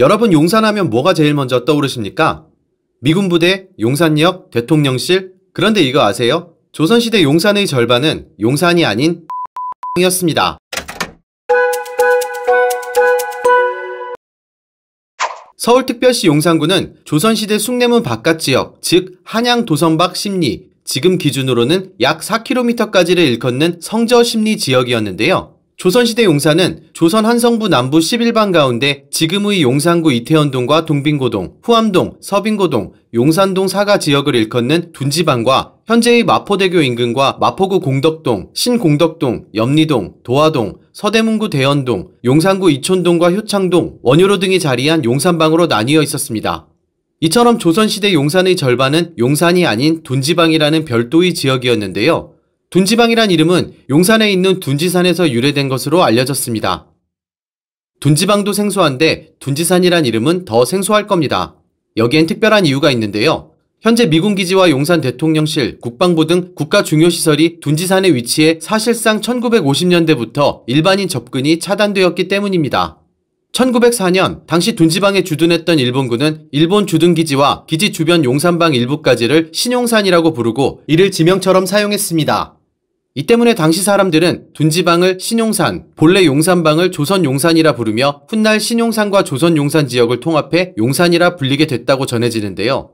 여러분 용산하면 뭐가 제일 먼저 떠오르십니까? 미군 부대, 용산역, 대통령실, 그런데 이거 아세요? 조선시대 용산의 절반은 용산이 아닌 이었습니다. 서울특별시 용산구는 조선시대 숭례문 바깥지역, 즉 한양 도선박 십리, 지금 기준으로는 약 4km까지를 일컫는 성저 십리 지역이었는데요. 조선시대 용산은 조선 한성부 남부 11방 가운데 지금의 용산구 이태원동과 동빙고동, 후암동, 서빙고동, 용산동 사가 지역을 일컫는 둔지방과 현재의 마포대교 인근과 마포구 공덕동, 신공덕동, 염리동, 도화동, 서대문구 대연동, 용산구 이촌동과 효창동, 원효로 등이 자리한 용산방으로 나뉘어 있었습니다. 이처럼 조선시대 용산의 절반은 용산이 아닌 둔지방이라는 별도의 지역이었는데요. 둔지방이란 이름은 용산에 있는 둔지산에서 유래된 것으로 알려졌습니다. 둔지방도 생소한데 둔지산이란 이름은 더 생소할 겁니다. 여기엔 특별한 이유가 있는데요. 현재 미군기지와 용산 대통령실, 국방부 등 국가 중요시설이 둔지산에 위치해 사실상 1950년대부터 일반인 접근이 차단되었기 때문입니다. 1904년 당시 둔지방에 주둔했던 일본군은 일본 주둔기지와 기지 주변 용산방 일부까지를 신용산이라고 부르고 이를 지명처럼 사용했습니다. 이 때문에 당시 사람들은 둔지방을 신용산, 본래 용산방을 조선용산이라 부르며 훗날 신용산과 조선용산 지역을 통합해 용산이라 불리게 됐다고 전해지는데요.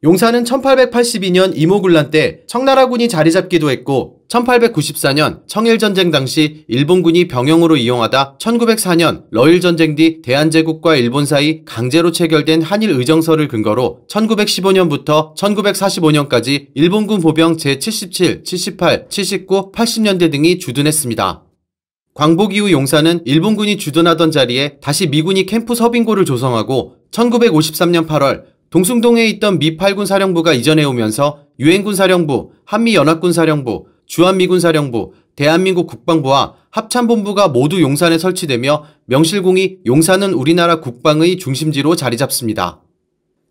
용산은 1882년 이모군란 때 청나라군이 자리 잡기도 했고 1894년 청일전쟁 당시 일본군이 병영으로 이용하다 1904년 러일전쟁 뒤 대한제국과 일본 사이 강제로 체결된 한일의정서를 근거로 1915년부터 1945년까지 일본군 보병 제77, 78, 79, 80년대 등이 주둔했습니다. 광복 이후 용산은 일본군이 주둔하던 자리에 다시 미군이 캠프 서빙고를 조성하고 1953년 8월 동숭동에 있던 미 8군 사령부가 이전해오면서 유엔군 사령부, 한미연합군 사령부, 주한미군 사령부, 대한민국 국방부와 합참본부가 모두 용산에 설치되며 명실공히 용산은 우리나라 국방의 중심지로 자리 잡습니다.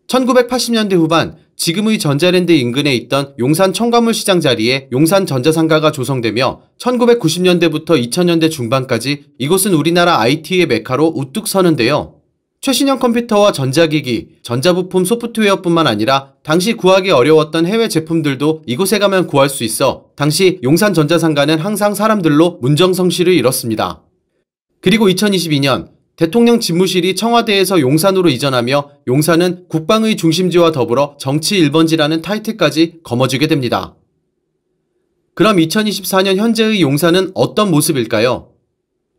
1980년대 후반 지금의 전자랜드 인근에 있던 용산 청과물시장 자리에 용산전자상가가 조성되며 1990년대부터 2000년대 중반까지 이곳은 우리나라 IT의 메카로 우뚝 서는데요. 최신형 컴퓨터와 전자기기, 전자부품 소프트웨어뿐만 아니라 당시 구하기 어려웠던 해외 제품들도 이곳에 가면 구할 수 있어 당시 용산전자상가는 항상 사람들로 문정성시를 이뤘습니다. 그리고 2022년 대통령 집무실이 청와대에서 용산으로 이전하며 용산은 국방의 중심지와 더불어 정치 1번지라는 타이틀까지 거머쥐게 됩니다. 그럼 2024년 현재의 용산은 어떤 모습일까요?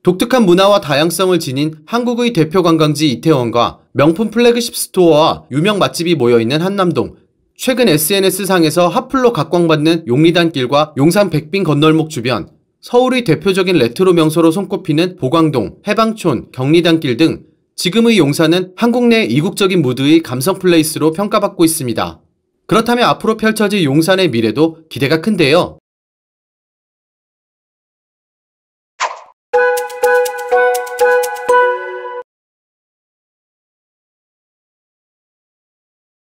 독특한 문화와 다양성을 지닌 한국의 대표 관광지 이태원과 명품 플래그십 스토어와 유명 맛집이 모여있는 한남동, 최근 SNS상에서 핫플로 각광받는 용리단길과 용산 백빈 건널목 주변, 서울의 대표적인 레트로 명소로 손꼽히는 보광동, 해방촌, 경리단길 등 지금의 용산은 한국 내 이국적인 무드의 감성 플레이스로 평가받고 있습니다. 그렇다면 앞으로 펼쳐질 용산의 미래도 기대가 큰데요.